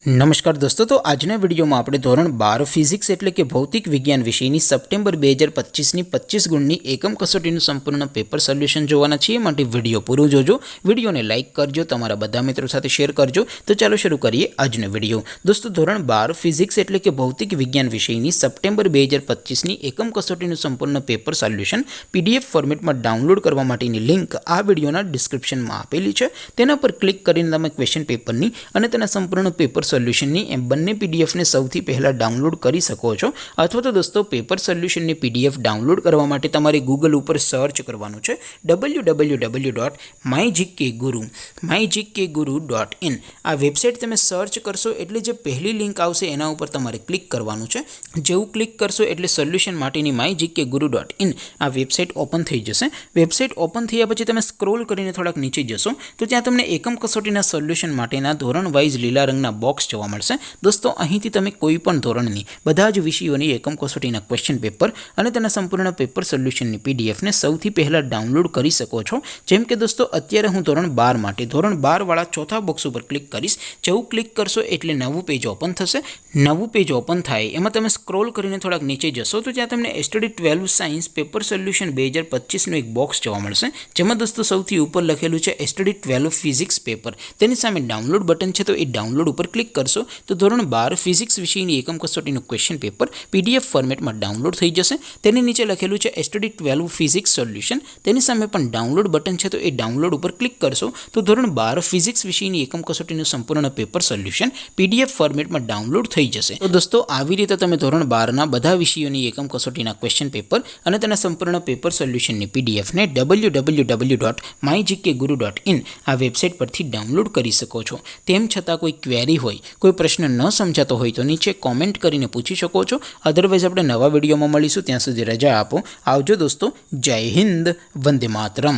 नमस्कार दोस्तों, तो आजना विडियो में આપણે ધોરણ 12 ફિઝિક્સ એટલે કે ભૌતિક વિજ્ઞાન વિષયની સપ્ટેમ્બર 2025 ની 25 ગુણની એકમ કસોટીનું સંપૂર્ણ પેપર સોલ્યુશન જોવાના છીએ। માટે વિડિયો પૂરો જોજો, વિડિયોને લાઈક કરજો, તમારા બધા મિત્રો સાથે શેર કરજો। તો ચાલો શરૂ કરીએ આજનો વિડિયો। દોસ્તો, ધોરણ 12 ફિઝિક્સ એટલે કે ભૌતિક વિજ્ઞાન વિષયની સપ્ટેમ્બર 2025 ની એકમ કસોટીનું સંપૂર્ણ પેપર સોલ્યુશન પીડીએફ ફોર્મેટમાં ડાઉનલોડ કરવા માટેની લિંક આ વિડિયોના ડિસ્ક્રિપ્શનમાં આપેલી છે। તેના પર ક્લિક કરીને તમે ક્વેશ્ચન પેપરની અને તેના સંપૂર્ણ પેપર સોલ્યુશનની એમ બંને પીડીએફને સૌથી પહેલા ડાઉનલોડ કરી શકો છો। અથવા તો દોસ્તો, પેપર સોલ્યુશનની પીડીએફ ડાઉનલોડ કરવા માટે તમારે ગૂગલ ઉપર સર્ચ કરવાનું છે www.mygkguru.in। આ વેબસાઇટ તમે સર્ચ કરશો એટલે જે પહેલી લિંક આવશે એના ઉપર તમારે ક્લિક કરવાનું છે। જેવું ક્લિક કરશો એટલે સોલ્યુશન માટેની mygkguru.in આ વેબસાઇટ ઓપન થઈ જશે। વેબસાઇટ ઓપન થયા પછી તમે સ્ક્રોલ કરીને થોડાક નીચે જશો તો ત્યાં તમને એકમ કસોટીના સોલ્યુશન માટેના ધોરણ વાઇઝ લીલા રંગના બોક્સ જોવા મળશે। दोस्तों, અહીંથી તમે કોઈ પણ ધોરણની બધા જ વિષયોની એકમ કસોટીના ક્વેશ્ચન પેપર અને તેના સંપૂર્ણ પેપર સોલ્યુશનની પીડીએફને સૌથી પહેલા ડાઉનલોડ કરી શકો છો। જેમ કે દોસ્તો, અત્યારે હું ધોરણ 12 માટે ધોરણ 12 વાળા ચોથા બોક્સ ઉપર ક્લિક કરીશ। જેવું ક્લિક કરશો એટલે નવું પેજ ઓપન થશે। નવું પેજ ઓપન થાય એમાં તમે સ્ક્રોલ કરીને થોડાક નીચે જશો તો ત્યાં તમને STD 12 સાયન્સ પેપર સોલ્યુશન 2025 નું એક બોક્સ જોવા મળશે। જેમાં દોસ્તો સૌથી ઉપર લખેલું છે STD 12 ફિઝિક્સ પેપર। તેની સામે ડાઉનલોડ બટન છે, તો એ ડાઉનલોડ ઉપર ક્લિક કરશો तो ધોરણ 12 ફિઝિક્સ વિષયની એકમ કસોટીનું ક્વેશ્ચન પેપર પીડીએફ ફોર્મેટમાં ડાઉનલોડ થઈ જશે। તેની નીચે લખેલું છે STD 12 ફિઝિક્સ સોલ્યુશન। તેની સામે પણ ડાઉનલોડ બટન છે, તો એ ડાઉનલોડ ઉપર ક્લિક કરશો તો ધોરણ 12 ફિઝિક્સ વિષયની એકમ કસોટીનું સંપૂર્ણ પેપર સોલ્યુશન પીડીએફ ફોર્મેટમાં ડાઉનલોડ થઈ જશે। તો દોસ્તો, આવી રીતે તમે ધોરણ 12 ના બધા વિષયોની એકમ કસોટીના ક્વેશ્ચન પેપર અને તેના સંપૂર્ણ પેપર સોલ્યુશનની પીડીએફને www.mygkguru.in આ વેબસાઇટ પરથી ડાઉનલોડ કરી શકો છો। તેમ છતાં કોઈ ક્વેરી હોય, કોઈ પ્રશ્ન ન સમજાતો હોય તો નીચે કોમેન્ટ કરીને પૂછી શકો છો। અધરવાઇઝ આપણે નવા વિડીયોમાં મળીશું, ત્યાં સુધી રજા આપો। આવજો દોસ્તો, જય હિન્દ, વંદે માતરમ।